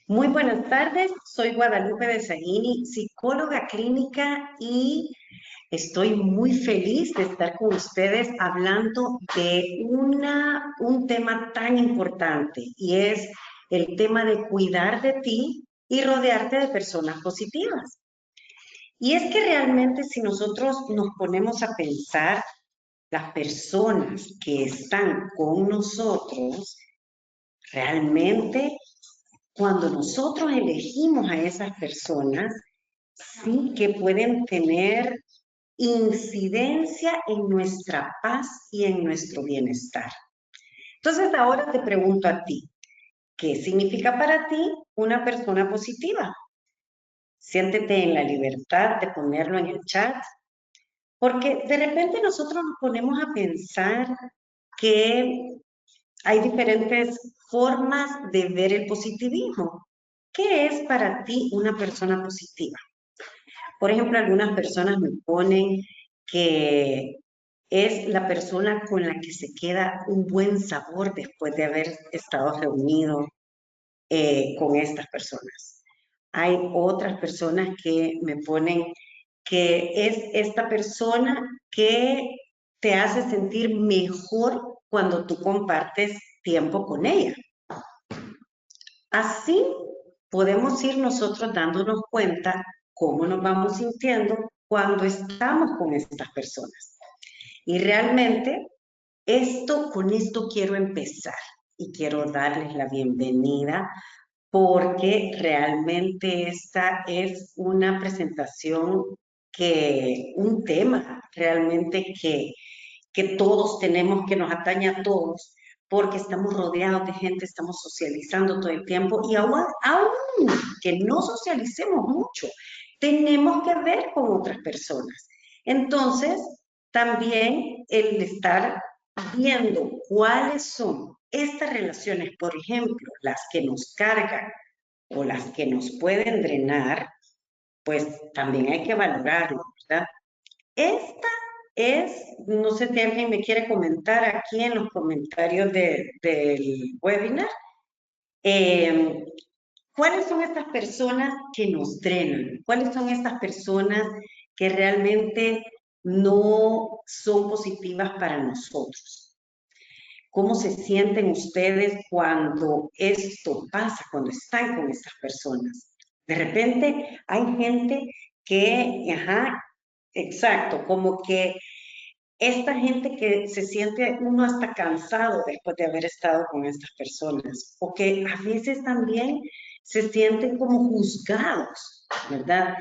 Muy buenas tardes, soy Guadalupe de Sagini, psicóloga clínica y estoy muy feliz de estar con ustedes hablando de un tema tan importante y es el tema de cuidar de ti y rodearte de personas positivas. Y es que realmente si nosotros nos ponemos a pensar, las personas que están con nosotros realmente cuando nosotros elegimos a esas personas, sí que pueden tener incidencia en nuestra paz y en nuestro bienestar. Entonces ahora te pregunto a ti, ¿qué significa para ti una persona positiva? Siéntete en la libertad de ponerlo en el chat, porque de repente nosotros nos ponemos a pensar que hay diferentes formas de ver el positivismo. ¿Qué es para ti una persona positiva? Por ejemplo, algunas personas me ponen que es la persona con la que se queda un buen sabor después de haber estado reunido con estas personas. Hay otras personas que me ponen que es esta persona que te hace sentir mejor cuando tú compartes tiempo con ella. Así podemos ir nosotros dándonos cuenta cómo nos vamos sintiendo cuando estamos con estas personas. Y realmente con esto quiero empezar y quiero darles la bienvenida porque realmente esta es una presentación un tema realmente que todos tenemos, que nos atañe a todos, porque estamos rodeados de gente, estamos socializando todo el tiempo y aún que no socialicemos mucho, tenemos que ver con otras personas. Entonces, también el estar viendo cuáles son estas relaciones, por ejemplo, las que nos cargan o las que nos pueden drenar, pues también hay que valorarlo, ¿verdad? Esta no sé si alguien me quiere comentar aquí en los comentarios del webinar, eh, ¿cuáles son estas personas que nos drenan? ¿Cuáles son estas personas que realmente no son positivas para nosotros? ¿Cómo se sienten ustedes cuando esto pasa, cuando están con estas personas? De repente hay gente exacto, como que esta gente que se siente uno hasta cansado después de haber estado con estas personas, o que a veces también se sienten como juzgados, ¿verdad?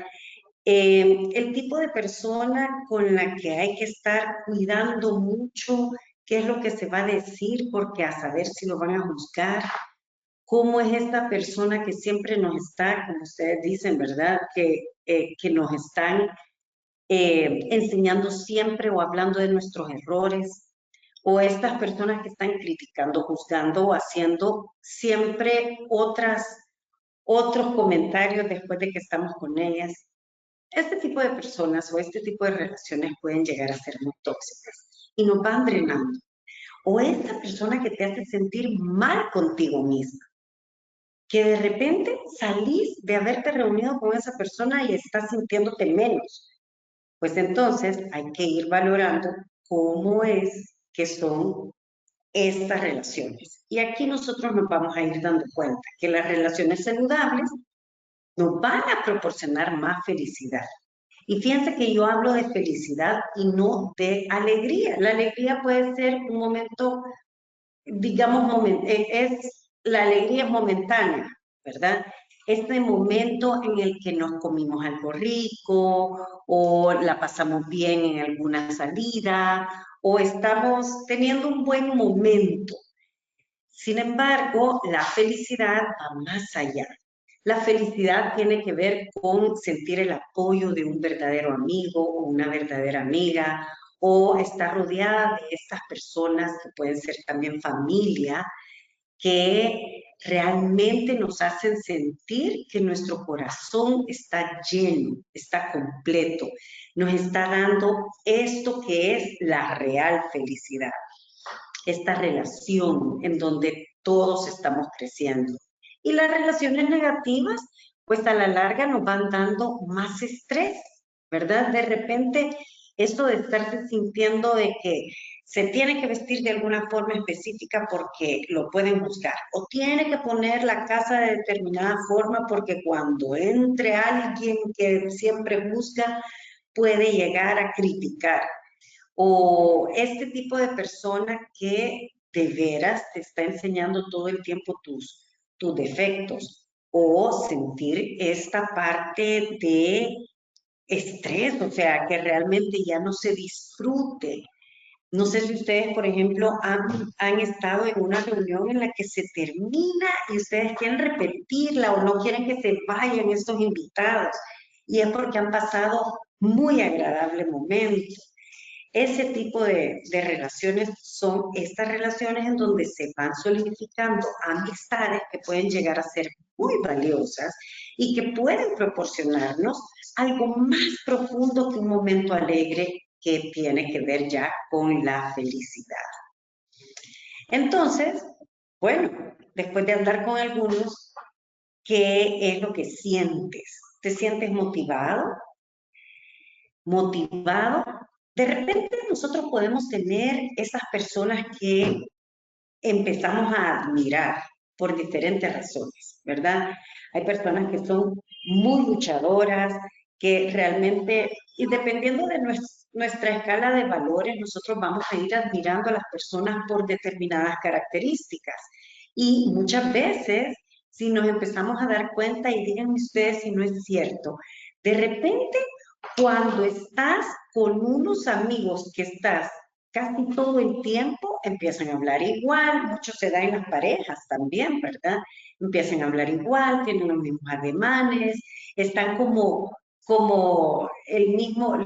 El tipo de persona con la que hay que estar cuidando mucho qué es lo que se va a decir, porque a saber si lo van a juzgar, cómo es esta persona que siempre nos está, como ustedes dicen, ¿verdad? Que nos están enseñando siempre o hablando de nuestros errores, o estas personas que están criticando, juzgando o haciendo siempre otros comentarios después de que estamos con ellas. Este tipo de personas o este tipo de relaciones pueden llegar a ser muy tóxicas y nos van drenando. O esta persona que te hace sentir mal contigo misma, que de repente salís de haberte reunido con esa persona y estás sintiéndote menos. Pues entonces hay que ir valorando cómo es que son estas relaciones. Y aquí nosotros nos vamos a ir dando cuenta que las relaciones saludables nos van a proporcionar más felicidad. Y fíjense que yo hablo de felicidad y no de alegría. La alegría puede ser un momento, digamos, la alegría es momentánea, ¿verdad? Este momento en el que nos comimos algo rico o la pasamos bien en alguna salida o estamos teniendo un buen momento. Sin embargo, la felicidad va más allá. La felicidad tiene que ver con sentir el apoyo de un verdadero amigo o una verdadera amiga, o estar rodeada de estas personas que pueden ser también familia, que realmente nos hacen sentir que nuestro corazón está lleno, está completo, nos está dando esto que es la real felicidad, esta relación en donde todos estamos creciendo. Y las relaciones negativas, pues a la larga nos van dando más estrés, ¿verdad? De repente, esto de estarse sintiendo de que se tiene que vestir de alguna forma específica porque lo pueden juzgar, o tiene que poner la casa de determinada forma porque cuando entre alguien que siempre juzga, puede llegar a criticar. O este tipo de persona que de veras te está enseñando todo el tiempo tus defectos. O sentir esta parte de estrés, o sea, que realmente ya no se disfrute. No sé si ustedes, por ejemplo, han estado en una reunión en la que se termina y ustedes quieren repetirla o no quieren que se vayan estos invitados. Y es porque han pasado muy agradable momento. Ese tipo de relaciones son estas relaciones en donde se van solidificando amistades que pueden llegar a ser muy valiosas y que pueden proporcionarnos algo más profundo que un momento alegre que tiene que ver ya con la felicidad. Entonces, bueno, después de hablar con algunos, ¿qué es lo que sientes? ¿Te sientes motivado? ¿Motivado? De repente nosotros podemos tener esas personas que empezamos a admirar por diferentes razones, ¿verdad? Hay personas que son muy luchadoras, que realmente, y dependiendo de nuestra escala de valores, nosotros vamos a ir admirando a las personas por determinadas características. Y muchas veces, si nos empezamos a dar cuenta, y díganme ustedes si no es cierto, de repente, cuando estás con unos amigos que estás casi todo el tiempo empiezan a hablar igual, mucho se da en las parejas también, ¿verdad? Empiezan a hablar igual, tienen los mismos ademanes, están como el mismo,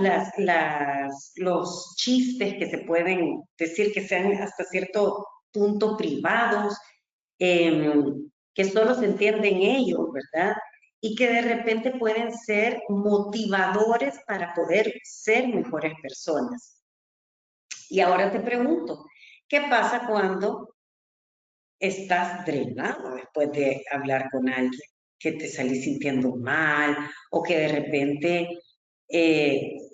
los chistes que se pueden decir que sean hasta cierto punto privados, que solo se entienden ellos, ¿verdad? Y que de repente pueden ser motivadores para poder ser mejores personas. Y ahora te pregunto, ¿qué pasa cuando estás drenado después de hablar con alguien? Que te salís sintiendo mal o que de repente,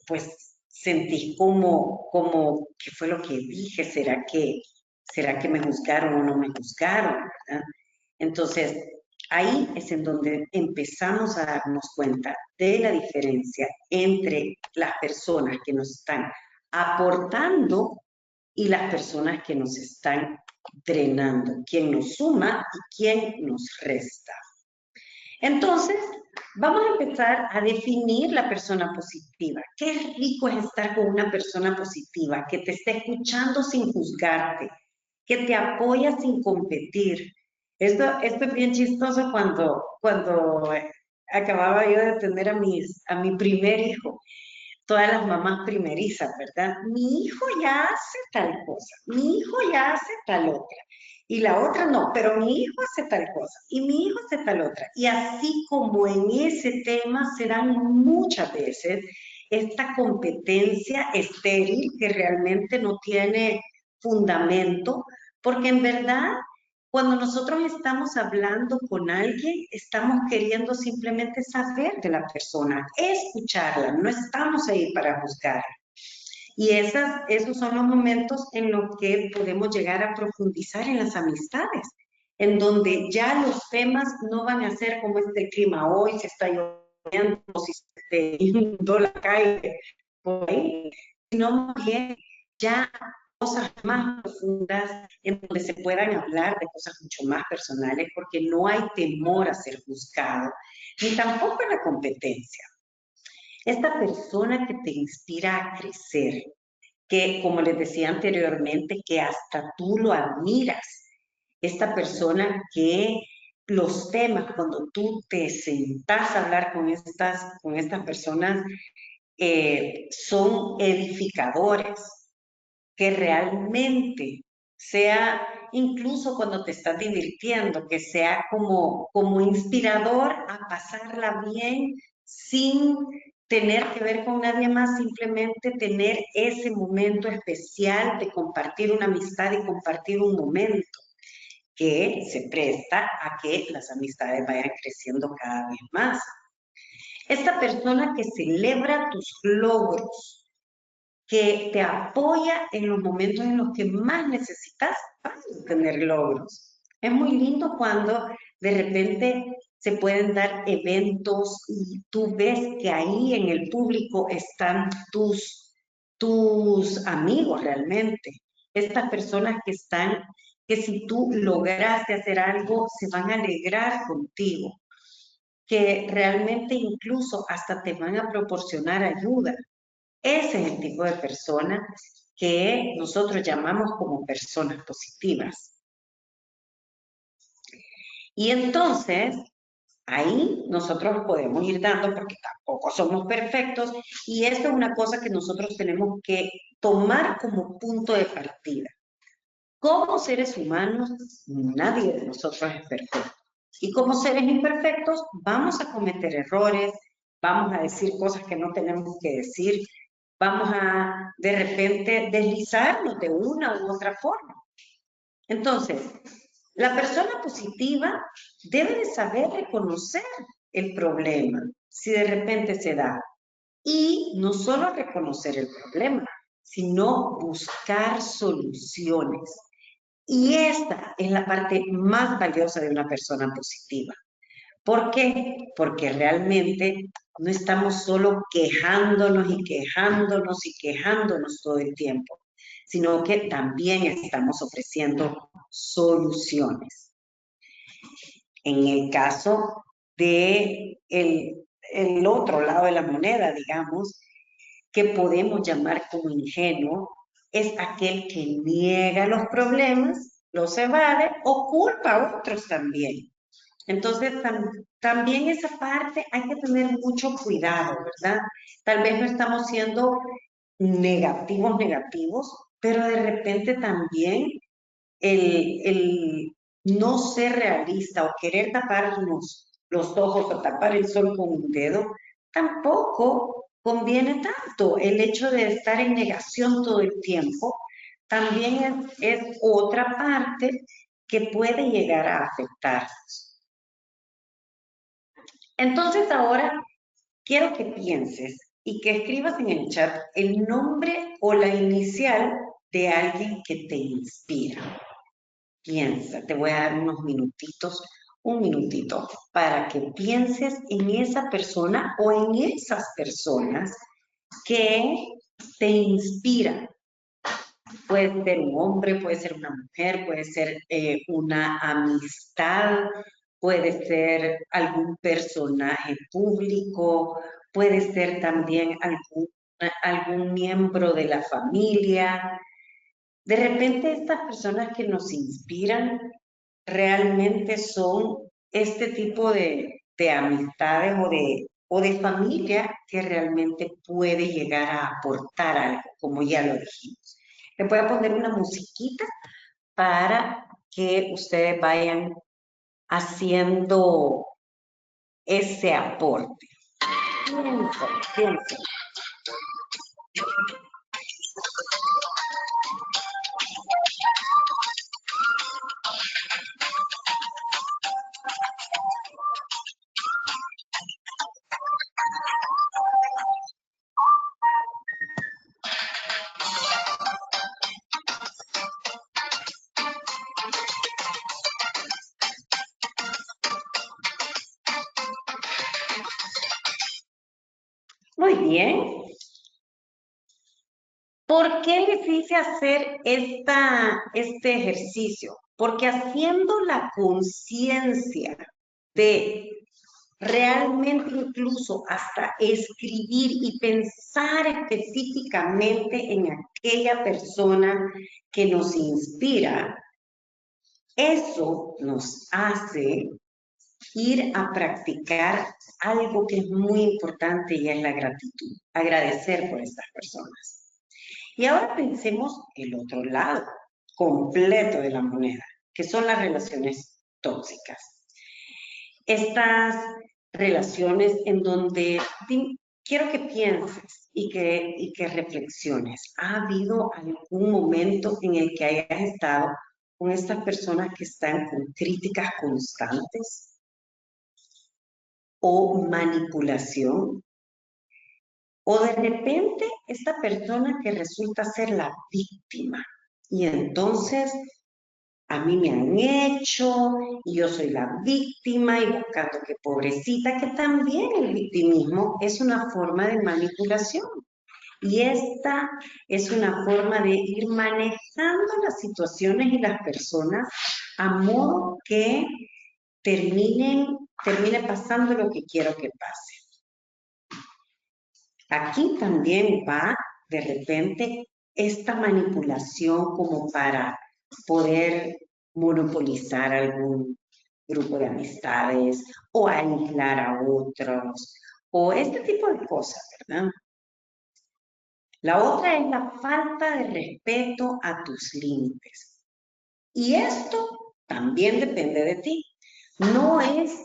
pues, sentís como, ¿qué fue lo que dije? ¿Será que me juzgaron o no me juzgaron? ¿Verdad? Entonces, ahí es en donde empezamos a darnos cuenta de la diferencia entre las personas que nos están aportando y las personas que nos están drenando, quién nos suma y quién nos resta. Entonces, vamos a empezar a definir la persona positiva. Qué rico es estar con una persona positiva, que te esté escuchando sin juzgarte, que te apoya sin competir. Esto es bien chistoso cuando acababa yo de tener a mi primer hijo, todas las mamás primerizas, ¿verdad? Mi hijo ya hace tal cosa, mi hijo ya hace tal otra, y la otra no, pero mi hijo hace tal cosa, y mi hijo hace tal otra. Y así como en ese tema se dan muchas veces esta competencia estéril que realmente no tiene fundamento, porque en verdad cuando nosotros estamos hablando con alguien, estamos queriendo simplemente saber de la persona, escucharla, no estamos ahí para juzgar. Y esos son los momentos en los que podemos llegar a profundizar en las amistades, en donde ya los temas no van a ser como este clima hoy, se está lloviendo, si se inundó la calle, por ahí, sino más bien ya cosas más profundas en donde se puedan hablar de cosas mucho más personales porque no hay temor a ser juzgado, ni tampoco la competencia. Esta persona que te inspira a crecer, que como les decía anteriormente, que hasta tú lo admiras, esta persona que los temas, cuando tú te sentás a hablar con estas personas, son edificadores, que realmente sea, incluso cuando te estás divirtiendo, que sea como inspirador a pasarla bien sin tener que ver con nadie más, simplemente tener ese momento especial de compartir una amistad y compartir un momento. que se presta a que las amistades vayan creciendo cada vez más. Esta persona que celebra tus logros, que te apoya en los momentos en los que más necesitas para tener logros. Es muy lindo cuando de repente se pueden dar eventos y tú ves que ahí en el público están tus amigos realmente. Estas personas que están, que si tú lograste hacer algo, se van a alegrar contigo, que realmente incluso hasta te van a proporcionar ayuda. Ese es el tipo de persona que nosotros llamamos como personas positivas. Y entonces, ahí nosotros podemos ir dando, porque tampoco somos perfectos, y esto es una cosa que nosotros tenemos que tomar como punto de partida. Como seres humanos, nadie de nosotros es perfecto. Y como seres imperfectos, vamos a cometer errores, vamos a decir cosas que no tenemos que decir, vamos a de repente deslizarnos de una u otra forma. Entonces, la persona positiva debe de saber reconocer el problema, si de repente se da. Y no solo reconocer el problema, sino buscar soluciones. Y esta es la parte más valiosa de una persona positiva. ¿Por qué? Porque realmente no estamos solo quejándonos y quejándonos y quejándonos todo el tiempo, sino que también estamos ofreciendo soluciones. En el caso de el otro lado de la moneda, digamos, que podemos llamar como ingenuo, es aquel que niega los problemas, los evade o culpa a otros también. Entonces, también esa parte hay que tener mucho cuidado, ¿verdad? Tal vez no estamos siendo negativos, pero de repente también el no ser realista o querer taparnos los ojos o tapar el sol con un dedo, tampoco conviene tanto. El hecho de estar en negación todo el tiempo también es otra parte que puede llegar a afectarnos. Entonces ahora quiero que pienses y que escribas en el chat el nombre o la inicial de alguien que te inspira. Piensa, te voy a dar unos minutitos, un minutito, para que pienses en esa persona o en esas personas que te inspiran. Puede ser un hombre, puede ser una mujer, puede ser una amistad, puede ser algún personaje público, puede ser también algún miembro de la familia. De repente estas personas que nos inspiran realmente son este tipo de amistades o de familia que realmente puede llegar a aportar algo, como ya lo dijimos. Les voy a poner una musiquita para que ustedes vayan haciendo ese aporte. Piensen, piensen. Muy bien. ¿Por qué les hice hacer este ejercicio? Porque haciendo la conciencia de realmente incluso hasta escribir y pensar específicamente en aquella persona que nos inspira, eso nos hace ir a practicar algo que es muy importante y es la gratitud, agradecer por estas personas. Y ahora pensemos el otro lado completo de la moneda, que son las relaciones tóxicas. Estas relaciones en donde quiero que pienses y que reflexiones. ¿Ha habido algún momento en el que hayas estado con estas personas que están con críticas constantes o manipulación? O de repente esta persona que resulta ser la víctima y entonces a mí me han hecho y yo soy la víctima y buscando que pobrecita, que también el victimismo es una forma de manipulación. Y esta es una forma de ir manejando las situaciones y las personas a modo que termine pasando lo que quiero que pase. Aquí también va de repente esta manipulación como para poder monopolizar algún grupo de amistades o aislar a otros o este tipo de cosas, ¿verdad? La otra es la falta de respeto a tus límites. Y esto también depende de ti. No es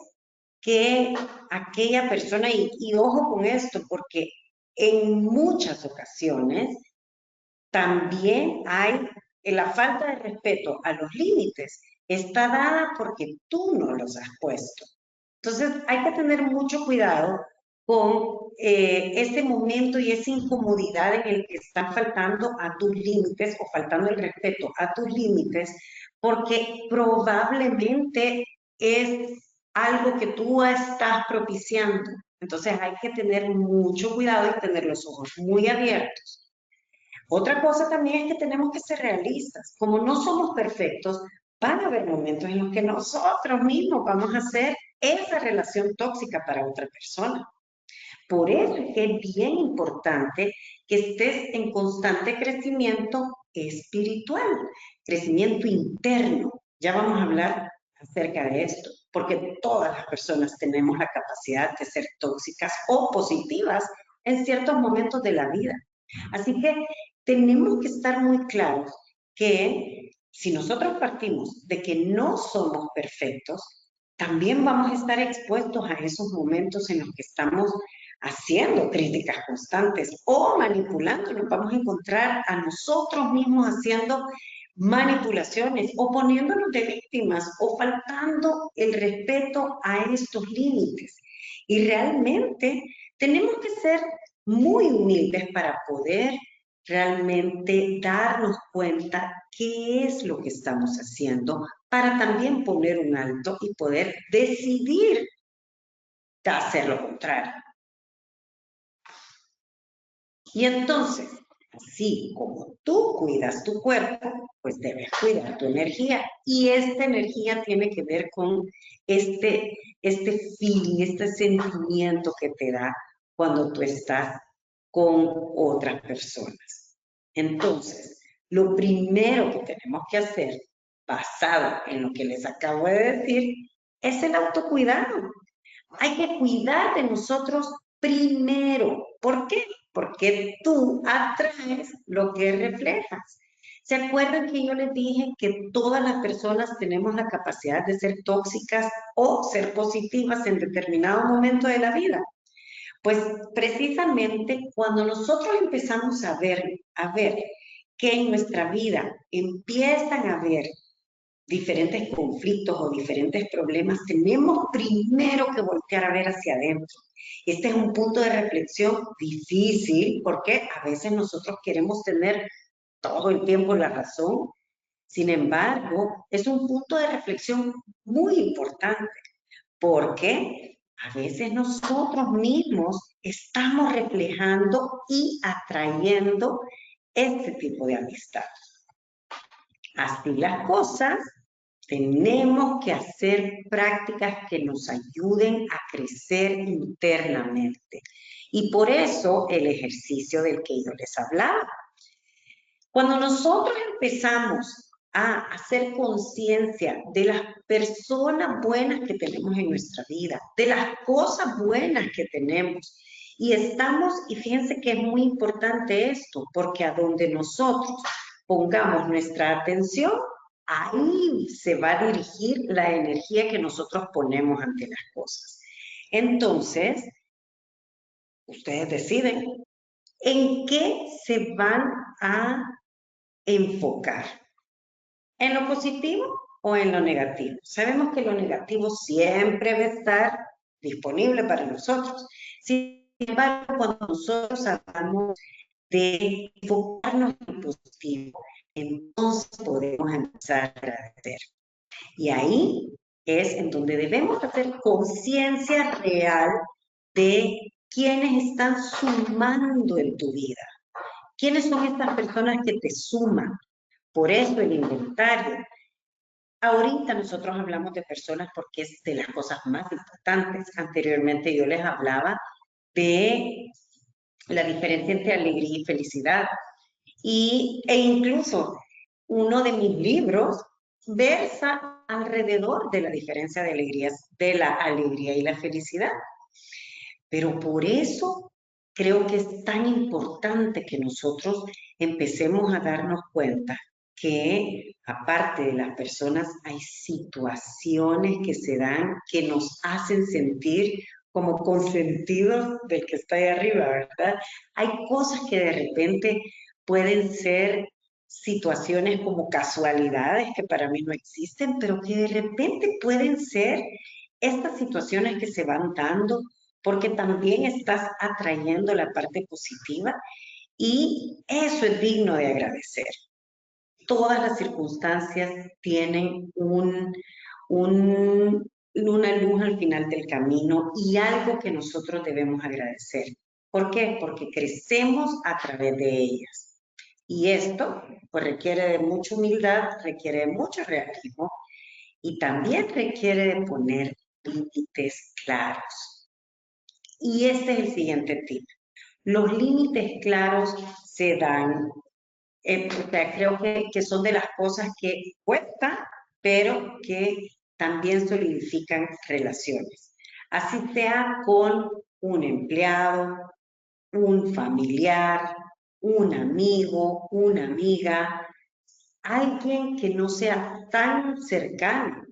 que aquella persona, y ojo con esto, porque en muchas ocasiones también hay la falta de respeto a los límites, está dada porque tú no los has puesto. Entonces hay que tener mucho cuidado con ese momento y esa incomodidad en el que están faltando a tus límites o faltando el respeto a tus límites, porque probablemente es algo que tú estás propiciando. Entonces hay que tener mucho cuidado y tener los ojos muy abiertos. Otra cosa también es que tenemos que ser realistas. Como no somos perfectos, van a haber momentos en los que nosotros mismos vamos a ser esa relación tóxica para otra persona. Por eso es que es bien importante que estés en constante crecimiento espiritual, crecimiento interno. Ya vamos a hablar acerca de esto, porque todas las personas tenemos la capacidad de ser tóxicas o positivas en ciertos momentos de la vida. Así que tenemos que estar muy claros que si nosotros partimos de que no somos perfectos, también vamos a estar expuestos a esos momentos en los que estamos haciendo críticas constantes o manipulando. Nos vamos a encontrar a nosotros mismos haciendo manipulaciones o poniéndonos de víctimas o faltando el respeto a estos límites. Y realmente tenemos que ser muy humildes para poder realmente darnos cuenta qué es lo que estamos haciendo para también poner un alto y poder decidir hacer lo contrario. Y entonces, así como tú cuidas tu cuerpo, pues debes cuidar tu energía. Y esta energía tiene que ver con este feeling, este sentimiento que te da cuando tú estás con otras personas. Entonces, lo primero que tenemos que hacer, basado en lo que les acabo de decir, es el autocuidado. Hay que cuidar de nosotros primero. ¿Por qué? Porque tú atraes lo que reflejas. ¿Se acuerdan que yo les dije que todas las personas tenemos la capacidad de ser tóxicas o ser positivas en determinado momento de la vida? Pues precisamente cuando nosotros empezamos a ver que en nuestra vida empiezan a haber diferentes conflictos o diferentes problemas, tenemos primero que voltear a ver hacia adentro. Este es un punto de reflexión difícil porque a veces nosotros queremos tener todo el tiempo la razón. Sin embargo, es un punto de reflexión muy importante porque a veces nosotros mismos estamos reflejando y atrayendo este tipo de amistad. Así las cosas, tenemos que hacer prácticas que nos ayuden a crecer internamente. Y por eso el ejercicio del que yo les hablaba. Cuando nosotros empezamos a hacer conciencia de las personas buenas que tenemos en nuestra vida, de las cosas buenas que tenemos, y estamos, y fíjense que es muy importante esto, porque a donde nosotros pongamos nuestra atención, ahí se va a dirigir la energía que nosotros ponemos ante las cosas. Entonces, ustedes deciden en qué se van a enfocar. ¿En lo positivo o en lo negativo? Sabemos que lo negativo siempre va a estar disponible para nosotros. Sin embargo, cuando nosotros hablamos de enfocarnos en lo positivo, entonces podemos empezar a agradecer. Y ahí es en donde debemos hacer conciencia real de quiénes están sumando en tu vida. ¿Quiénes son estas personas que te suman? Por eso el inventario. Ahorita nosotros hablamos de personas porque es de las cosas más importantes. Anteriormente yo les hablaba de la diferencia entre alegría y felicidad. E incluso uno de mis libros versa alrededor de la diferencia de la alegría y la felicidad. Pero por eso creo que es tan importante que nosotros empecemos a darnos cuenta que aparte de las personas hay situaciones que se dan que nos hacen sentir como consentidos del que está ahí arriba, ¿verdad? Hay cosas que de repente pueden ser situaciones como casualidades que para mí no existen, pero que de repente pueden ser estas situaciones que se van dando porque también estás atrayendo la parte positiva y eso es digno de agradecer. Todas las circunstancias tienen una luz al final del camino y algo que nosotros debemos agradecer. ¿Por qué? Porque crecemos a través de ellas. Y esto pues requiere de mucha humildad, requiere de mucho realismo y también requiere de poner límites claros. Y este es el siguiente tip. Los límites claros se dan, o sea, creo que son de las cosas que cuestan, pero que también solidifican relaciones. Así sea con un empleado, un familiar, un amigo, una amiga, alguien que no sea tan cercano.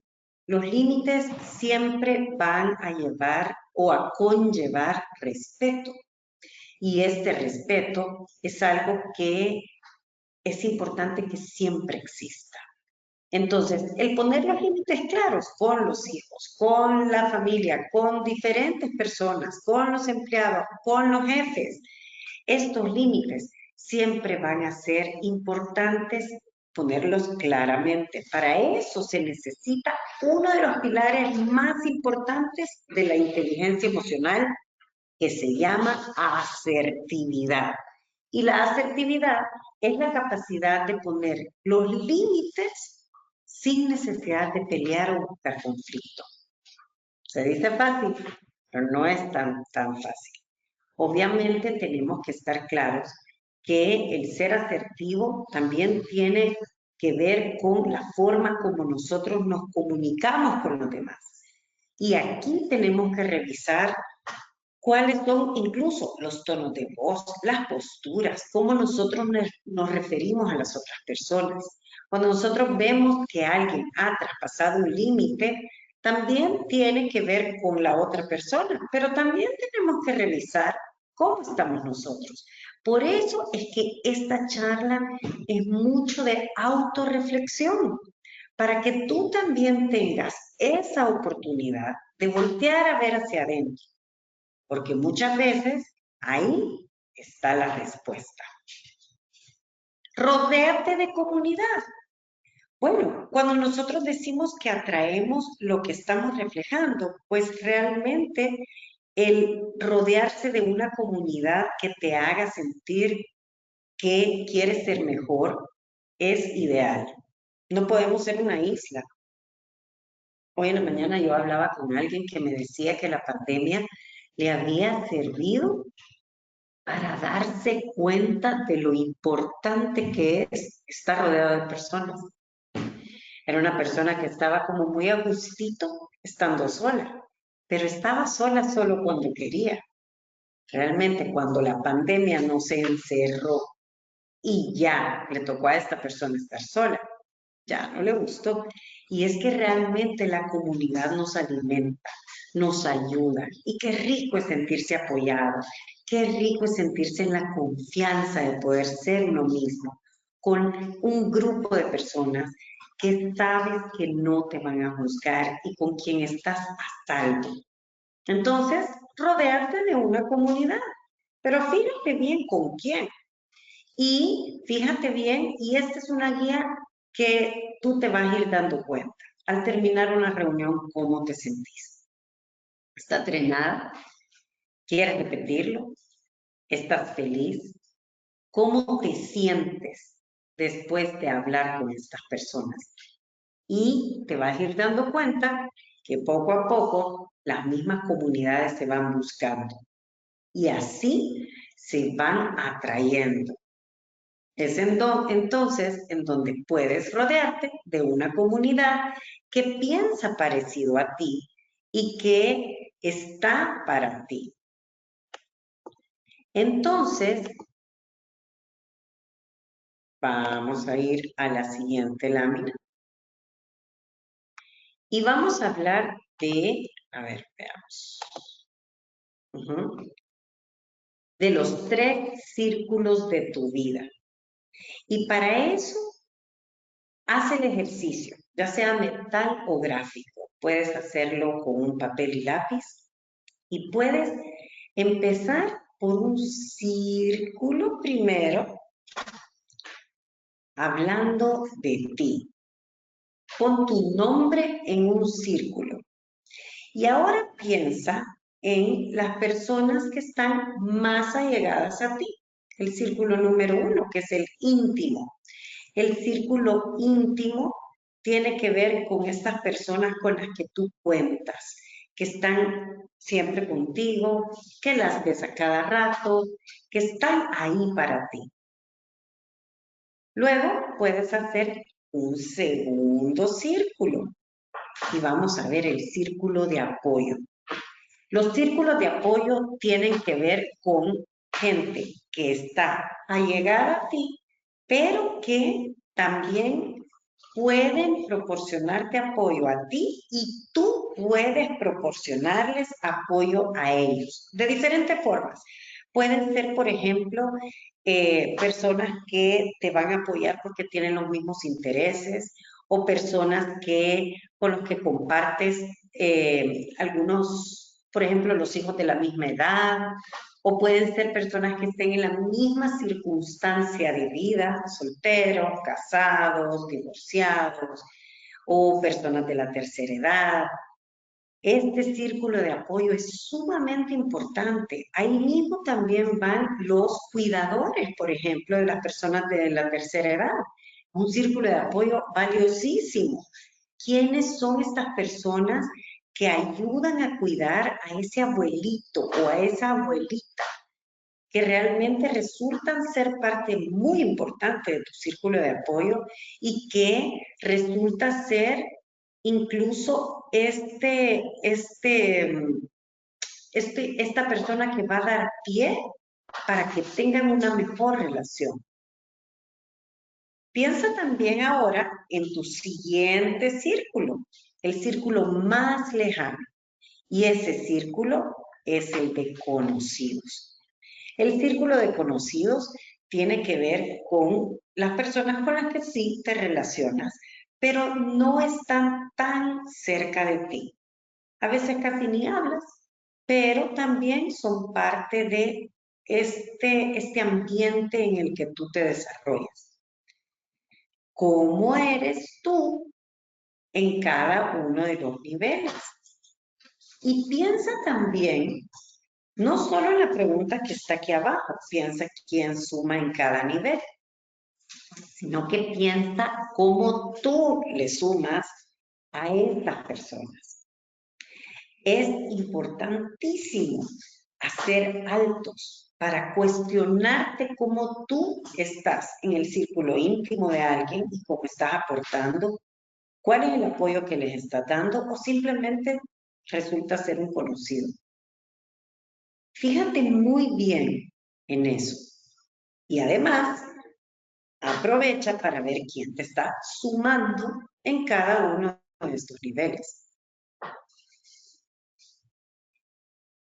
Los límites siempre van a llevar o a conllevar respeto. Y este respeto es algo que es importante que siempre exista. Entonces, el poner los límites claros con los hijos, con la familia, con diferentes personas, con los empleados, con los jefes, estos límites siempre van a ser importantes ponerlos claramente. Para eso se necesita uno de los pilares más importantes de la inteligencia emocional, que se llama asertividad. Y la asertividad es la capacidad de poner los límites sin necesidad de pelear o buscar conflicto. Se dice fácil, pero no es tan fácil. Obviamente tenemos que estar claros que el ser asertivo también tiene que ver con la forma como nosotros nos comunicamos con los demás. Y aquí tenemos que revisar cuáles son incluso los tonos de voz, las posturas, cómo nosotros nos referimos a las otras personas. Cuando nosotros vemos que alguien ha traspasado un límite, también tiene que ver con la otra persona, pero también tenemos que revisar cómo estamos nosotros. Por eso es que esta charla es mucho de autorreflexión, para que tú también tengas esa oportunidad de voltear a ver hacia adentro, porque muchas veces ahí está la respuesta. Rodéate de comunidad. Bueno, cuando nosotros decimos que atraemos lo que estamos reflejando, pues realmente el rodearse de una comunidad que te haga sentir que quieres ser mejor es ideal. No podemos ser una isla. Hoy en la mañana yo hablaba con alguien que me decía que la pandemia le había servido para darse cuenta de lo importante que es estar rodeado de personas. Era una persona que estaba como muy a gustito estando sola, pero estaba sola solo cuando quería. Realmente cuando la pandemia no se encerró y ya le tocó a esta persona estar sola, ya no le gustó. Y es que realmente la comunidad nos alimenta, nos ayuda. Y qué rico es sentirse apoyado, qué rico es sentirse en la confianza de poder ser uno mismo, con un grupo de personas que sabes que no te van a juzgar y con quien estás a salvo. Entonces, rodearte de una comunidad, pero fíjate bien con quién. Y fíjate bien, y esta es una guía que tú te vas a ir dando cuenta al terminar una reunión, cómo te sentís. ¿Estás drenada? ¿Quieres repetirlo? ¿Estás feliz? ¿Cómo te sientes después de hablar con estas personas? Y te vas a ir dando cuenta que poco a poco las mismas comunidades se van buscando y así se van atrayendo. Es entonces en donde puedes rodearte de una comunidad que piensa parecido a ti y que está para ti. Entonces, vamos a ir a la siguiente lámina. Y vamos a hablar de, a ver, veamos. De los 3 círculos de tu vida. Y para eso, haz el ejercicio, ya sea mental o gráfico. Puedes hacerlo con un papel y lápiz y puedes empezar por un círculo primero, hablando de ti. Pon tu nombre en un círculo. Y ahora piensa en las personas que están más allegadas a ti. El círculo número 1, que es el íntimo. El círculo íntimo tiene que ver con estas personas con las que tú cuentas, que están siempre contigo, que las ves a cada rato, que están ahí para ti. Luego puedes hacer un segundo círculo y vamos a ver el círculo de apoyo. Los círculos de apoyo tienen que ver con gente que está allegada a ti, pero que también pueden proporcionarte apoyo a ti y tú puedes proporcionarles apoyo a ellos de diferentes formas. Pueden ser, por ejemplo, personas que te van a apoyar porque tienen los mismos intereses o personas con los que compartes algunos, por ejemplo, los hijos de la misma edad, o pueden ser personas que estén en la misma circunstancia de vida, solteros, casados, divorciados, o personas de la tercera edad. Este círculo de apoyo es sumamente importante. Ahí mismo también van los cuidadores, por ejemplo, de las personas de la tercera edad. Un círculo de apoyo valiosísimo. ¿Quiénes son estas personas que ayudan a cuidar a ese abuelito o a esa abuelita, que realmente resultan ser parte muy importante de tu círculo de apoyo y que resulta ser incluso esta persona que va a dar pie para que tengan una mejor relación? Piensa también ahora en tu siguiente círculo, el círculo más lejano. Y ese círculo es el de conocidos. El círculo de conocidos tiene que ver con las personas con las que sí te relacionas, pero no están tan cerca de ti. A veces casi ni hablas, pero también son parte de este ambiente en el que tú te desarrollas. ¿Cómo eres tú en cada uno de los niveles? Y piensa también, no solo en la pregunta que está aquí abajo, piensa quién suma en cada nivel, sino que piensa cómo tú le sumas a estas personas. Es importantísimo hacer altos para cuestionarte cómo tú estás en el círculo íntimo de alguien y cómo estás aportando, cuál es el apoyo que les estás dando o simplemente resulta ser un conocido. Fíjate muy bien en eso. Y además, aprovecha para ver quién te está sumando en cada uno de estos niveles.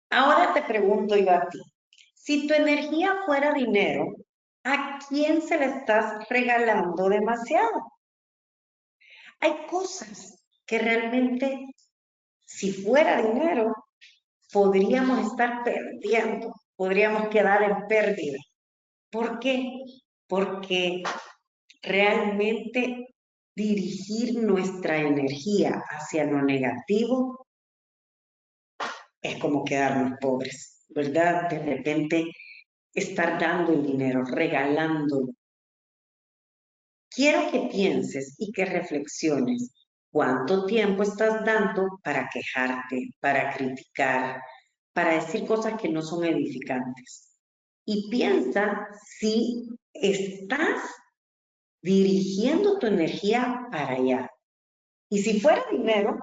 Ahora te pregunto yo a ti, si tu energía fuera dinero, ¿a quién se le estás regalando demasiado? Hay cosas que realmente, si fuera dinero, podríamos estar perdiendo, podríamos quedar en pérdida. ¿Por qué? Porque realmente dirigir nuestra energía hacia lo negativo es como quedarnos pobres, ¿verdad? De repente estar dando el dinero, regalándolo. Quiero que pienses y que reflexiones cuánto tiempo estás dando para quejarte, para criticar, para decir cosas que no son edificantes. Y piensa si estás dirigiendo tu energía para allá. Y si fuera dinero,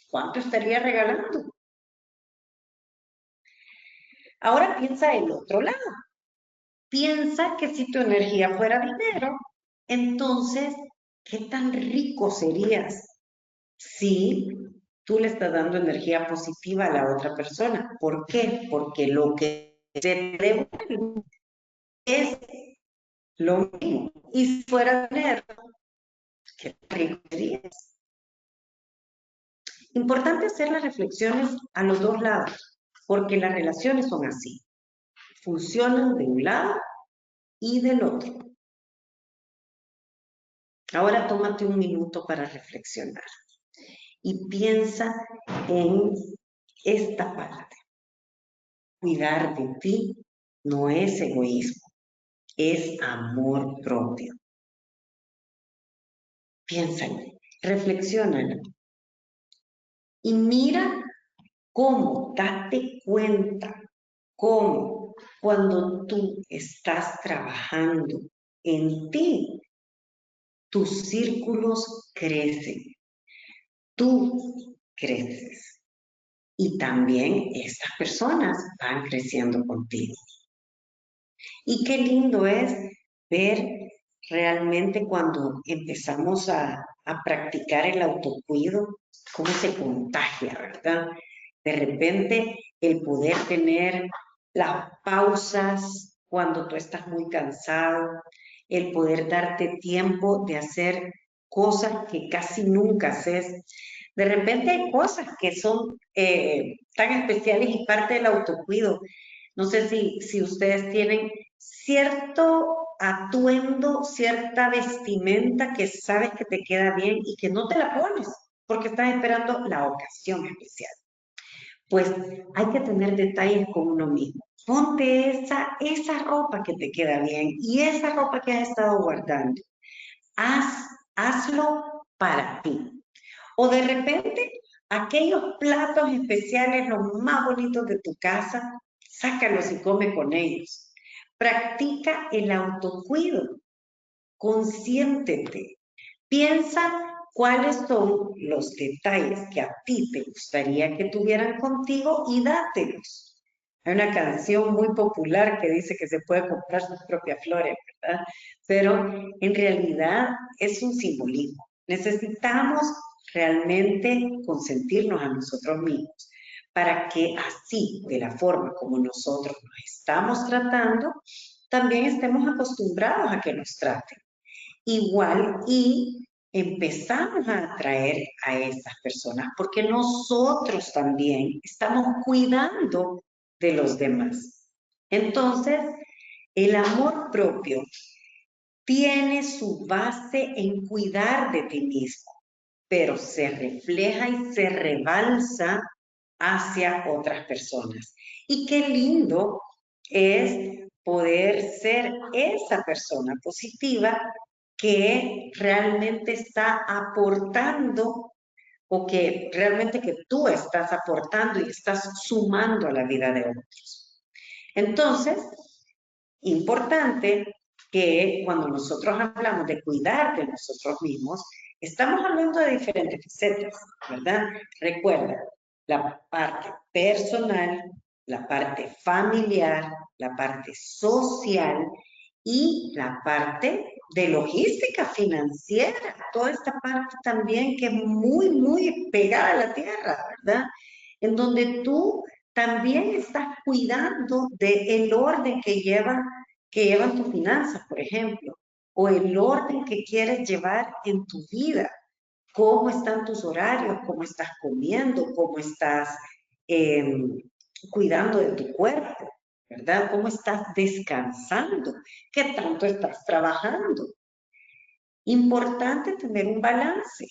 ¿cuánto estaría regalando? Ahora piensa el otro lado. Piensa que si tu energía fuera dinero, entonces, ¿qué tan rico serías si tú le estás dando energía positiva a la otra persona? ¿Por qué? Porque lo que se te devuelve es lo mismo. Y si fuera dinero, ¿qué tan rico serías? Importante hacer las reflexiones a los dos lados, porque las relaciones son así. Funcionan de un lado y del otro. Ahora tómate un minuto para reflexionar y piensa en esta parte. Cuidar de ti no es egoísmo, es amor propio. Piénsalo, reflexiónalo y mira cómo, date cuenta cómo cuando tú estás trabajando en ti, tus círculos crecen, tú creces y también estas personas van creciendo contigo. Y qué lindo es ver realmente cuando empezamos a practicar el autocuido, cómo se contagia, ¿verdad? De repente el poder tener las pausas cuando tú estás muy cansado, el poder darte tiempo de hacer cosas que casi nunca haces. De repente hay cosas que son tan especiales y parte del autocuido. No sé si ustedes tienen cierto atuendo, cierta vestimenta que sabes que te queda bien y que no te la pones porque estás esperando la ocasión especial. Pues hay que tener detalles con uno mismo. Ponte esa ropa que te queda bien y esa ropa que has estado guardando. Hazlo para ti. O de repente, aquellos platos especiales, los más bonitos de tu casa, sácalos y come con ellos. Practica el autocuido. Consiéntete. Piensa cuáles son los detalles que a ti te gustaría que tuvieran contigo y dátelos. Hay una canción muy popular que dice que se puede comprar sus propias flores, ¿verdad? Pero en realidad es un simbolismo. Necesitamos realmente consentirnos a nosotros mismos para que así, de la forma como nosotros nos estamos tratando, también estemos acostumbrados a que nos traten igual y empezamos a atraer a esas personas porque nosotros también estamos cuidando de los demás. Entonces, el amor propio tiene su base en cuidar de ti mismo, pero se refleja y se rebalsa hacia otras personas. Y qué lindo es poder ser esa persona positiva que realmente está aportando o que realmente que tú estás aportando y estás sumando a la vida de otros. Entonces, importante que cuando nosotros hablamos de cuidar de nosotros mismos, estamos hablando de diferentes facetas, ¿verdad? Recuerda, la parte personal, la parte familiar, la parte social y la parte de logística financiera, toda esta parte también que es muy, muy pegada a la tierra, ¿verdad? En donde tú también estás cuidando del orden que llevan tus finanzas, por ejemplo. o el orden que quieres llevar en tu vida. ¿Cómo están tus horarios? ¿Cómo estás comiendo? ¿Cómo estás cuidando de tu cuerpo? ¿Verdad? ¿Cómo estás descansando? ¿Qué tanto estás trabajando? Importante tener un balance.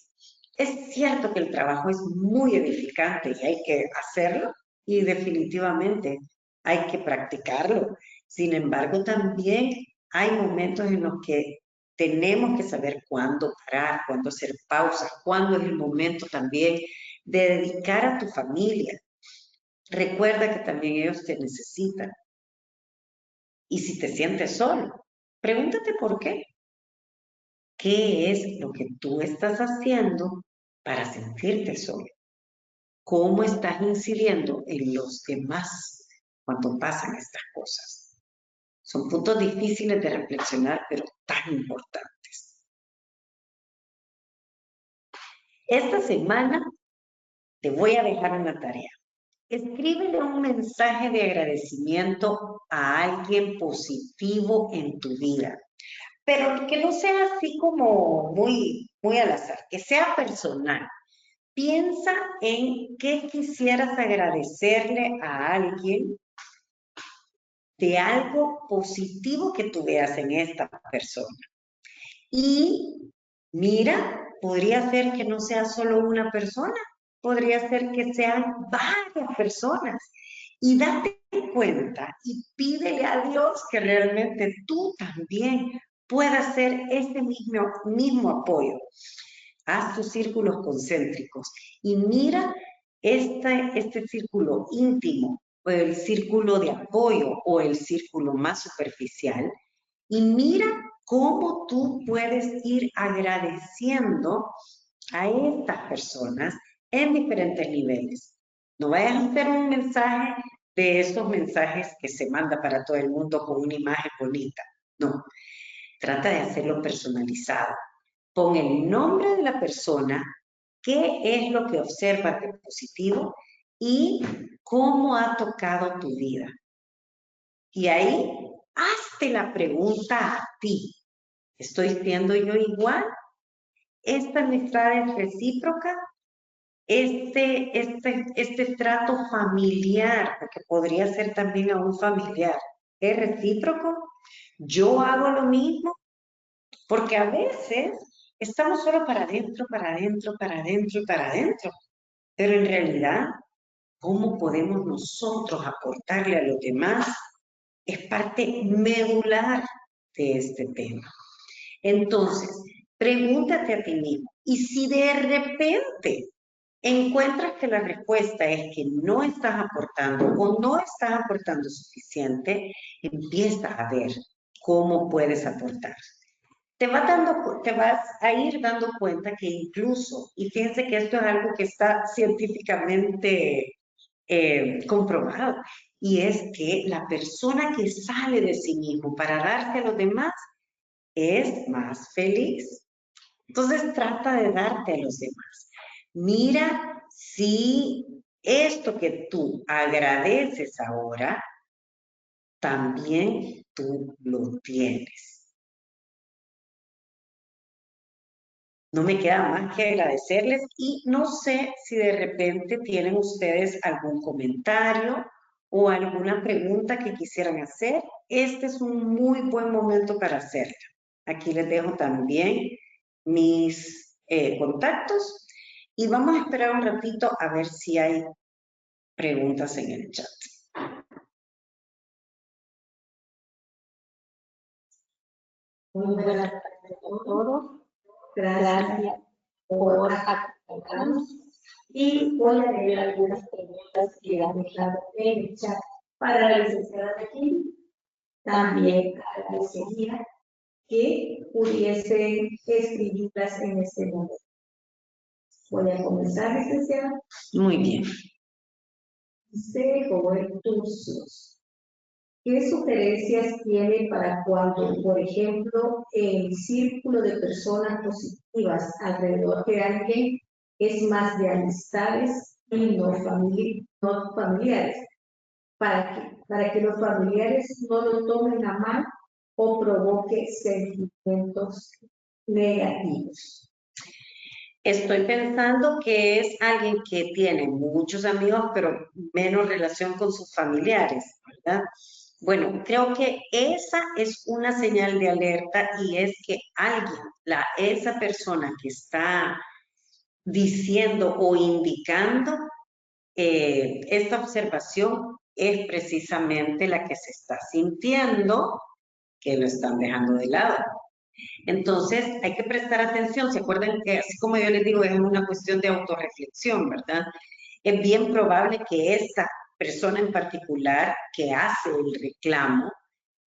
Es cierto que el trabajo es muy edificante y hay que hacerlo y definitivamente hay que practicarlo. Sin embargo, también hay momentos en los que tenemos que saber cuándo parar, cuándo hacer pausas, cuándo es el momento también de dedicar a tu familia. Recuerda que también ellos te necesitan. Y si te sientes solo, pregúntate por qué. ¿Qué es lo que tú estás haciendo para sentirte solo? ¿Cómo estás incidiendo en los demás cuando pasan estas cosas? Son puntos difíciles de reflexionar, pero tan importantes. Esta semana te voy a dejar una tarea. Escríbele un mensaje de agradecimiento a alguien positivo en tu vida, pero que no sea así como muy al azar, que sea personal. Piensa en qué quisieras agradecerle a alguien de algo positivo que tú veas en esta persona. Y mira, podría ser que no sea solo una persona, podría ser que sean varias personas. Y date cuenta y pídele a Dios que realmente tú también puedas hacer este mismo apoyo. Haz tus círculos concéntricos y mira este círculo íntimo o el círculo de apoyo o el círculo más superficial y mira cómo tú puedes ir agradeciendo a estas personas en diferentes niveles. No vayas a hacer un mensaje de esos mensajes que se manda para todo el mundo con una imagen bonita. No, trata de hacerlo personalizado. Pon el nombre de la persona, qué es lo que observas de positivo y cómo ha tocado tu vida. Y ahí, hazte la pregunta a ti. ¿Estoy siendo yo igual? ¿Esta amistad es recíproca? Este trato familiar, porque podría ser también a un familiar, ¿es recíproco? ¿Yo hago lo mismo? Porque a veces estamos solo para adentro, para adentro, para adentro, para adentro. Pero en realidad, ¿cómo podemos nosotros aportarle a los demás? Es parte medular de este tema. Entonces, pregúntate a ti mismo, y si de repente encuentras que la respuesta es que no estás aportando o no estás aportando suficiente, empieza a ver cómo puedes aportar. Te vas a ir dando cuenta que incluso, y fíjense que esto es algo que está científicamente comprobado, y es que la persona que sale de sí mismo para darse a los demás es más feliz. Entonces trata de darte a los demás. Mira si esto que tú agradeces ahora, también tú lo tienes. No me queda más que agradecerles y no sé si de repente tienen ustedes algún comentario o alguna pregunta que quisieran hacer. Este es un muy buen momento para hacerlo. Aquí les dejo también mis contactos y vamos a esperar un ratito a ver si hay preguntas en el chat. Muy buenas tardes a todos. Gracias por acompañarnos. Y voy a leer algunas preguntas que han dejado en el chat para la licenciada Kim. También agradecería que pudiesen escribirlas en este momento. Voy a comenzar, licenciada. Muy bien. Dice Joel Turcios. ¿Qué sugerencias tiene para cuando, por ejemplo, el círculo de personas positivas alrededor de alguien es más de amistades y no familiares? Para que los familiares no lo tomen a mal o provoque sentimientos negativos. Estoy pensando que es alguien que tiene muchos amigos, pero menos relación con sus familiares, ¿verdad? Bueno, creo que esa es una señal de alerta y es que alguien, esa persona que está diciendo o indicando esta observación es precisamente la que se está sintiendo que lo están dejando de lado. Entonces, hay que prestar atención. ¿Se acuerdan que, así como yo les digo, es una cuestión de autorreflexión, ¿verdad? Es bien probable que esta persona en particular que hace el reclamo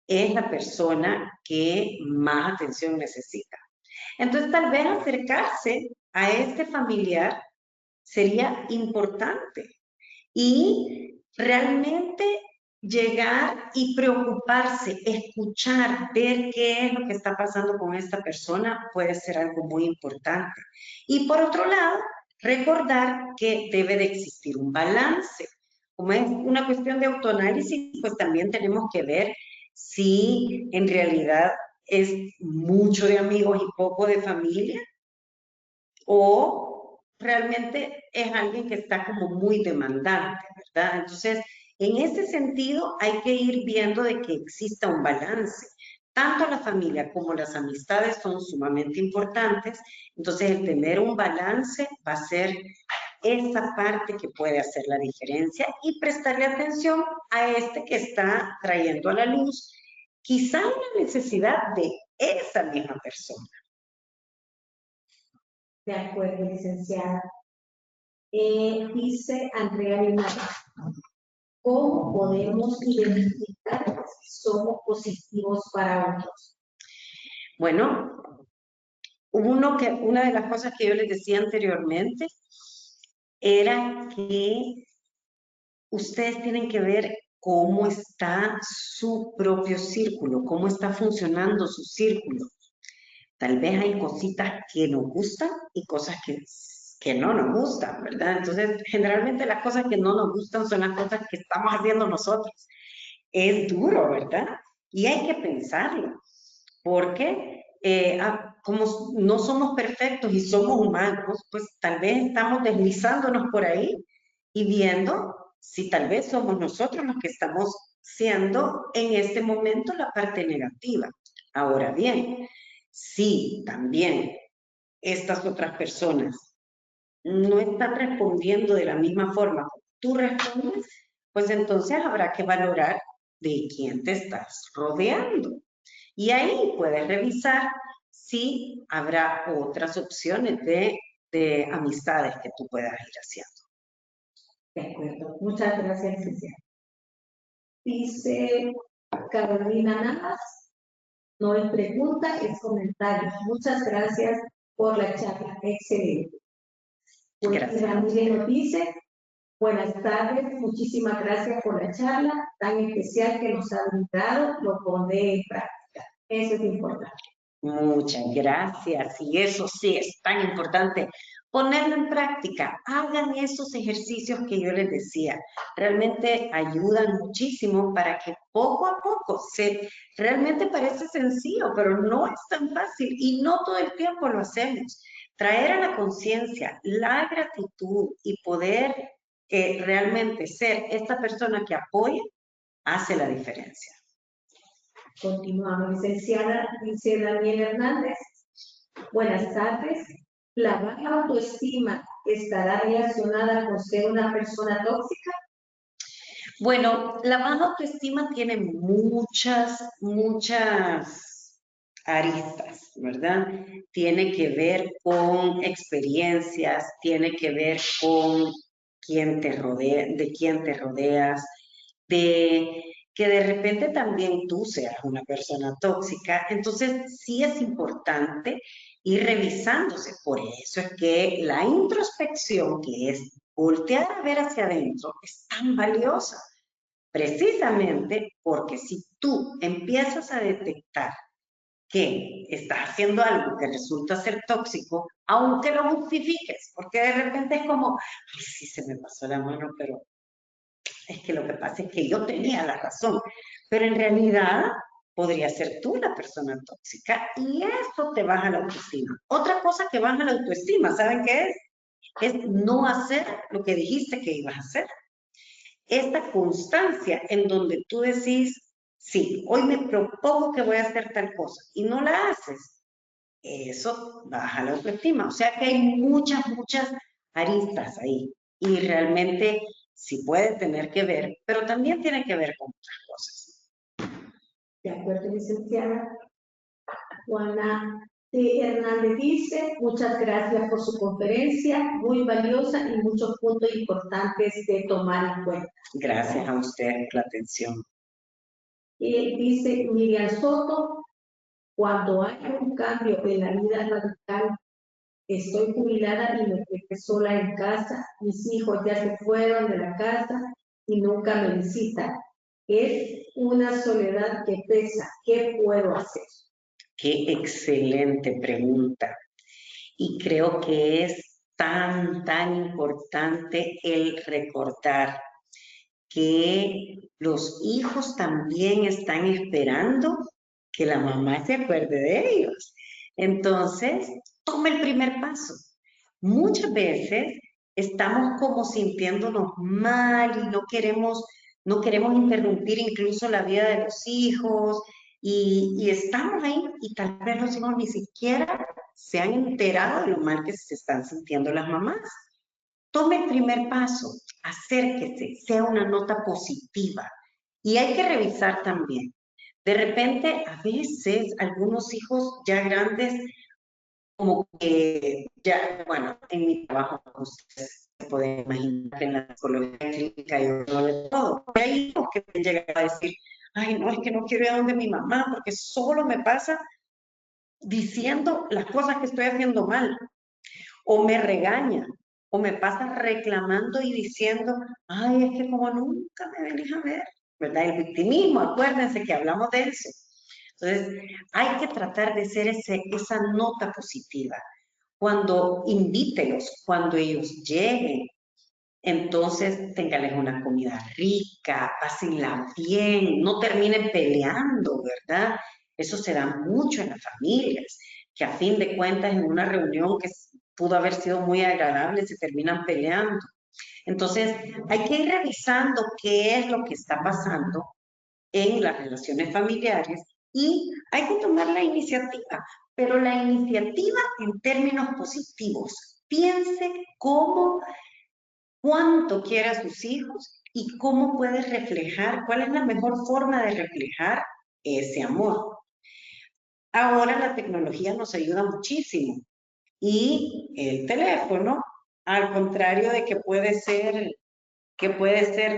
es la persona que más atención necesita. Entonces, tal vez acercarse a este familiar sería importante y realmente llegar y preocuparse, escuchar, ver qué es lo que está pasando con esta persona puede ser algo muy importante. Y por otro lado, recordar que debe de existir un balance. Como es una cuestión de autoanálisis, pues también tenemos que ver si en realidad es mucho de amigos y poco de familia o realmente es alguien que está como muy demandante, ¿verdad? Entonces, en ese sentido, hay que ir viendo de que exista un balance. Tanto la familia como las amistades son sumamente importantes, entonces el tener un balance va a ser esa parte que puede hacer la diferencia y prestarle atención a este que está trayendo a la luz quizá una necesidad de esa misma persona. De acuerdo, licenciada. Dice Andrea Linares, ¿cómo podemos identificar si somos positivos para otros? Bueno, una de las cosas que yo les decía anteriormente era que ustedes tienen que ver cómo está su propio círculo, cómo está funcionando su círculo. Tal vez hay cositas que nos gustan y cosas que no nos gustan, ¿verdad? Entonces, generalmente las cosas que no nos gustan son las cosas que estamos haciendo nosotros. Es duro, ¿verdad? Y hay que pensarlo, porque como no somos perfectos y somos humanos, pues tal vez estamos deslizándonos por ahí y viendo si tal vez somos nosotros los que estamos siendo en este momento la parte negativa. Ahora bien, si también estas otras personas no están respondiendo de la misma forma como tú respondes, pues entonces habrá que valorar de quién te estás rodeando. Y ahí puedes revisar si habrá otras opciones de amistades que tú puedas ir haciendo. De acuerdo, muchas gracias, licenciada. Dice Carolina Navas, no es pregunta, es comentario. Muchas gracias por la charla, excelente. Gracias. Ramírez nos dice, buenas tardes, muchísimas gracias por la charla tan especial que nos ha brindado, lo pone en práctica. Eso es importante. Muchas gracias. Y eso sí es tan importante. Ponerlo en práctica. Hagan esos ejercicios que yo les decía. Realmente ayudan muchísimo para que poco a poco realmente parece sencillo, pero no es tan fácil y no todo el tiempo lo hacemos. Traer a la conciencia la gratitud y poder realmente ser esta persona que apoya hace la diferencia. Continuamos, licenciada, dice Daniel Hernández. Buenas tardes. ¿La baja autoestima estará relacionada con ser una persona tóxica? Bueno, la baja autoestima tiene muchas aristas, ¿verdad? Tiene que ver con experiencias, tiene que ver con quién te rodea, de quién te rodeas, de que de repente también tú seas una persona tóxica. Entonces, sí es importante ir revisándose. Por eso es que la introspección, que es voltear a ver hacia adentro, es tan valiosa. Precisamente porque si tú empiezas a detectar que estás haciendo algo que resulta ser tóxico, aunque lo justifiques, porque de repente es como, ay, sí se me pasó la mano, pero es que lo que pasa es que yo tenía la razón. Pero en realidad podría ser tú la persona tóxica y eso te baja la autoestima. Otra cosa que baja la autoestima, ¿saben qué es? Es no hacer lo que dijiste que ibas a hacer. Esta constancia en donde tú decís, sí, hoy me propongo que voy a hacer tal cosa y no la haces, eso baja la autoestima. O sea que hay muchas aristas ahí y realmente sí puede tener que ver, pero también tiene que ver con otras cosas. De acuerdo, licenciada. Juana Hernández dice, muchas gracias por su conferencia, muy valiosa y muchos puntos importantes de tomar en cuenta. Gracias a ustedes por la atención. Y dice Miriam Soto, cuando hay un cambio en la vida radical, estoy jubilada y me quedé sola en casa, mis hijos ya se fueron de la casa y nunca me visitan. Es una soledad que pesa, ¿qué puedo hacer? Qué excelente pregunta. Y creo que es tan importante el recordar que los hijos también están esperando que la mamá se acuerde de ellos. Entonces, toma el primer paso. Muchas veces estamos como sintiéndonos mal y no queremos interrumpir incluso la vida de los hijos y estamos ahí y tal vez los hijos ni siquiera se han enterado de lo mal que se están sintiendo las mamás. Tome el primer paso, acérquese, sea una nota positiva. Y hay que revisar también. De repente, a veces, algunos hijos ya grandes, como que ya, bueno, en mi trabajo, ustedes se pueden imaginar que en la psicología clínica yo no de todo. Hay hijos que pueden llegar a decir, ay, no, es que no quiero ir a donde mi mamá, porque solo me pasa diciendo las cosas que estoy haciendo mal. O me regaña, o me pasa reclamando y diciendo, ay, es que como nunca me venís a ver, ¿verdad? El victimismo, acuérdense que hablamos de eso. Entonces, hay que tratar de ser esa nota positiva. Cuando invítelos, cuando ellos lleguen, entonces téngales una comida rica, pásenla bien, no terminen peleando, ¿verdad? Eso se da mucho en las familias, que a fin de cuentas en una reunión que pudo haber sido muy agradable se terminan peleando. Entonces, hay que ir revisando qué es lo que está pasando en las relaciones familiares y hay que tomar la iniciativa, pero la iniciativa en términos positivos. Piense cuánto quiere a sus hijos y cómo puede reflejar, cuál es la mejor forma de reflejar ese amor. Ahora la tecnología nos ayuda muchísimo y el teléfono, al contrario de que puede ser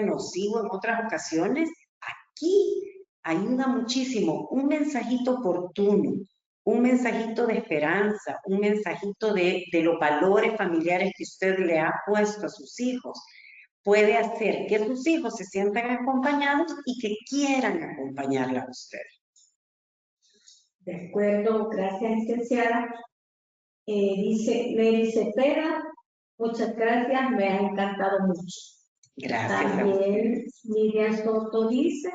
nocivo en otras ocasiones, aquí ayuda muchísimo. Un mensajito oportuno, un mensajito de esperanza, un mensajito de los valores familiares que usted le ha puesto a sus hijos, puede hacer que sus hijos se sientan acompañados y que quieran acompañarla a usted. De acuerdo, gracias, licenciada. Dice Nelly Cepeda, muchas gracias, me ha encantado mucho. Gracias. También Miriam Soto dice,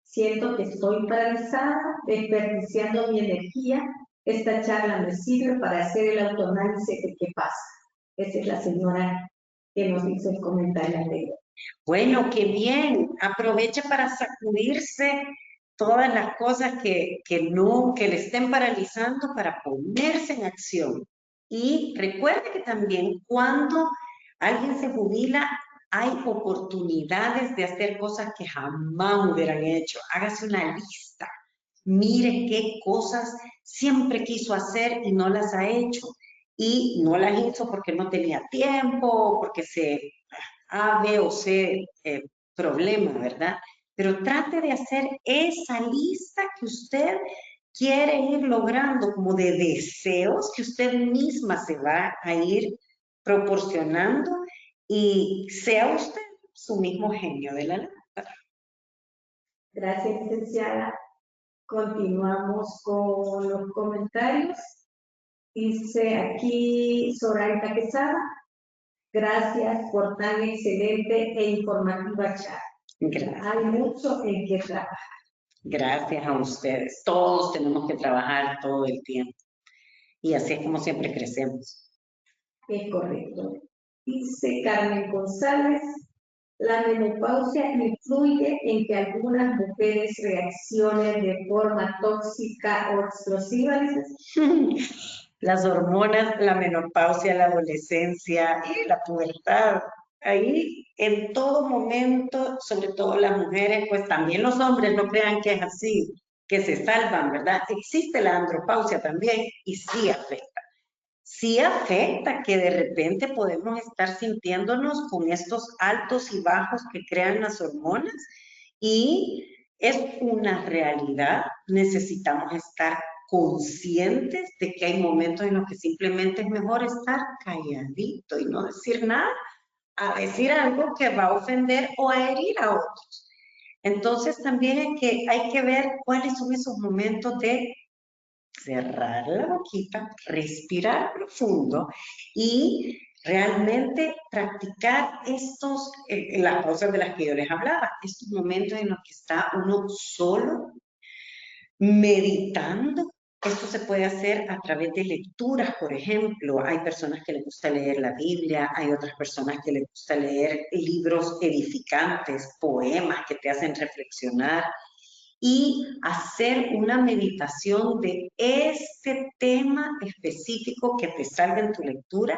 siento que estoy paralizada, desperdiciando mi energía. Esta charla me sirve para hacer el autoanálisis de qué pasa. Esa es la señora que nos hizo el comentario anterior. Bueno, qué bien. Aproveche para sacudirse todas las cosas que le estén paralizando para ponerse en acción. Y recuerde que también cuando alguien se jubila, hay oportunidades de hacer cosas que jamás hubieran hecho. Hágase una lista. Mire qué cosas siempre quiso hacer y no las ha hecho. Y no las hizo porque no tenía tiempo, porque A, B o C problema, ¿verdad? Pero trate de hacer esa lista que usted quiere ir logrando, como de deseos que usted misma se va a ir proporcionando y sea usted su mismo genio de la lámpara. Gracias, licenciada. Continuamos con los comentarios. Dice aquí Zoraida Quesada, gracias por tan excelente e informativa charla. Gracias. Hay mucho en que trabajar. Gracias a ustedes. Todos tenemos que trabajar todo el tiempo. Y así es como siempre crecemos. Es correcto. Dice Carmen González, la menopausia influye en que algunas mujeres reaccionen de forma tóxica o explosiva. Las hormonas, la menopausia, la adolescencia y la pubertad. Ahí en todo momento, sobre todo las mujeres, pues también los hombres, no crean que es así, que se salvan, ¿verdad? Existe la andropausia también y sí afecta. Sí afecta que de repente podemos estar sintiéndonos con estos altos y bajos que crean las hormonas y es una realidad. Necesitamos estar conscientes de que hay momentos en los que simplemente es mejor estar calladito y no decir nada, a decir algo que va a ofender o a herir a otros. Entonces también hay que ver cuáles son esos momentos de cerrar la boquita, respirar profundo y realmente practicar las pausas de las que yo les hablaba, estos momentos en los que está uno solo, meditando. Esto se puede hacer a través de lecturas, por ejemplo. Hay personas que les gusta leer la Biblia, hay otras personas que les gusta leer libros edificantes, poemas que te hacen reflexionar y hacer una meditación de este tema específico que te salga en tu lectura.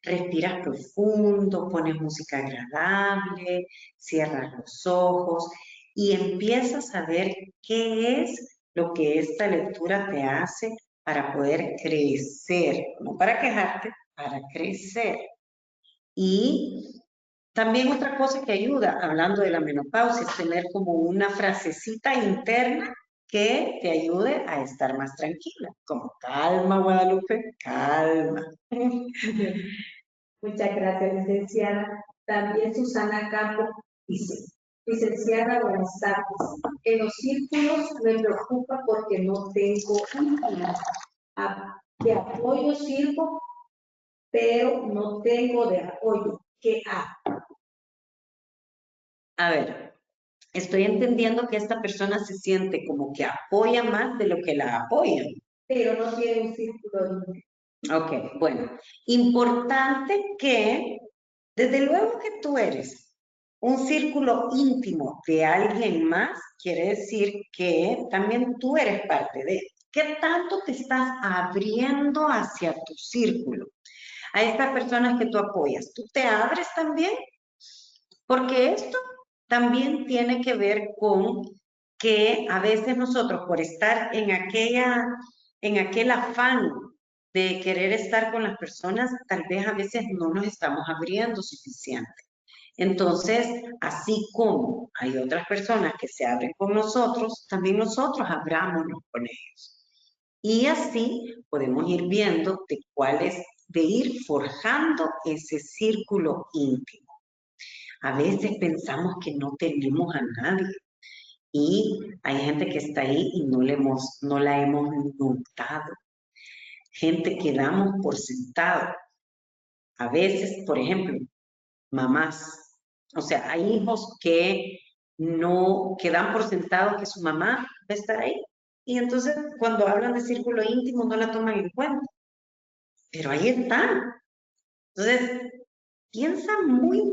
Respiras profundo, pones música agradable, cierras los ojos y empiezas a ver qué es lo que esta lectura te hace para poder crecer, no para quejarte, para crecer. Y también otra cosa que ayuda, hablando de la menopausia, es tener como una frasecita interna que te ayude a estar más tranquila, como calma, Guadalupe, calma. Muchas gracias, licenciada. También Susana Campo dice, licenciada, buenas tardes. En los círculos me preocupa porque no tengo de apoyo sirvo, pero no tengo de apoyo. ¿Qué hago? A ver, estoy entendiendo que esta persona se siente como que apoya más de lo que la apoya. Pero no tiene un círculo. Ok, bueno, importante que, desde luego que tú eres un círculo íntimo de alguien más, quiere decir que también tú eres parte de. ¿Qué tanto te estás abriendo hacia tu círculo? A estas personas que tú apoyas, ¿tú te abres también? Porque esto también tiene que ver con que a veces nosotros por estar en aquel afán de querer estar con las personas, tal vez a veces no nos estamos abriendo suficiente. Entonces, así como hay otras personas que se abren con nosotros, también nosotros abrámonos con ellos. Y así podemos ir viendo de ir forjando ese círculo íntimo. A veces pensamos que no tenemos a nadie y hay gente que está ahí y no la hemos notado. Gente que damos por sentado. A veces, por ejemplo, mamás. O sea, hay hijos que dan por sentado que su mamá va a estar ahí. Y entonces cuando hablan de círculo íntimo no la toman en cuenta. Pero ahí están. Entonces, piensa muy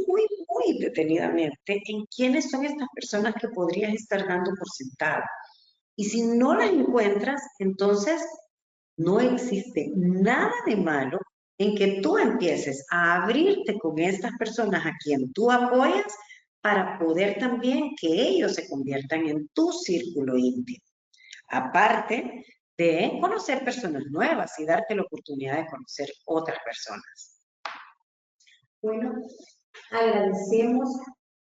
detenidamente en quiénes son estas personas que podrías estar dando por sentado. Y si no las encuentras, entonces no existe nada de malo en que tú empieces a abrirte con estas personas a quien tú apoyas para poder también que ellos se conviertan en tu círculo íntimo. Aparte de conocer personas nuevas y darte la oportunidad de conocer otras personas. Bueno, agradecemos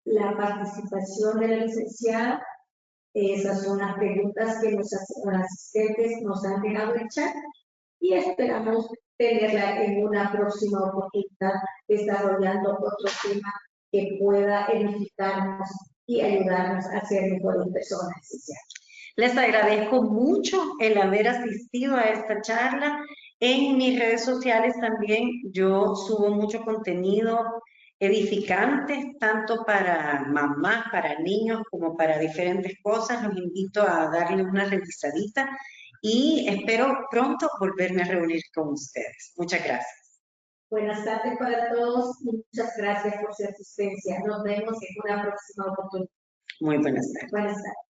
la participación de la licenciada. Esas son las preguntas que los asistentes nos han dejado en chat y esperamos tenerla en una próxima oportunidad desarrollando otro tema que pueda edificarnos y ayudarnos a ser mejores personas. Les agradezco mucho el haber asistido a esta charla. En mis redes sociales también yo subo mucho contenido edificantes, tanto para mamás, para niños, como para diferentes cosas. Los invito a darle una revisadita y espero pronto volverme a reunir con ustedes. Muchas gracias. Buenas tardes para todos y muchas gracias por su asistencia. Nos vemos en una próxima oportunidad. Muy buenas tardes. Buenas tardes.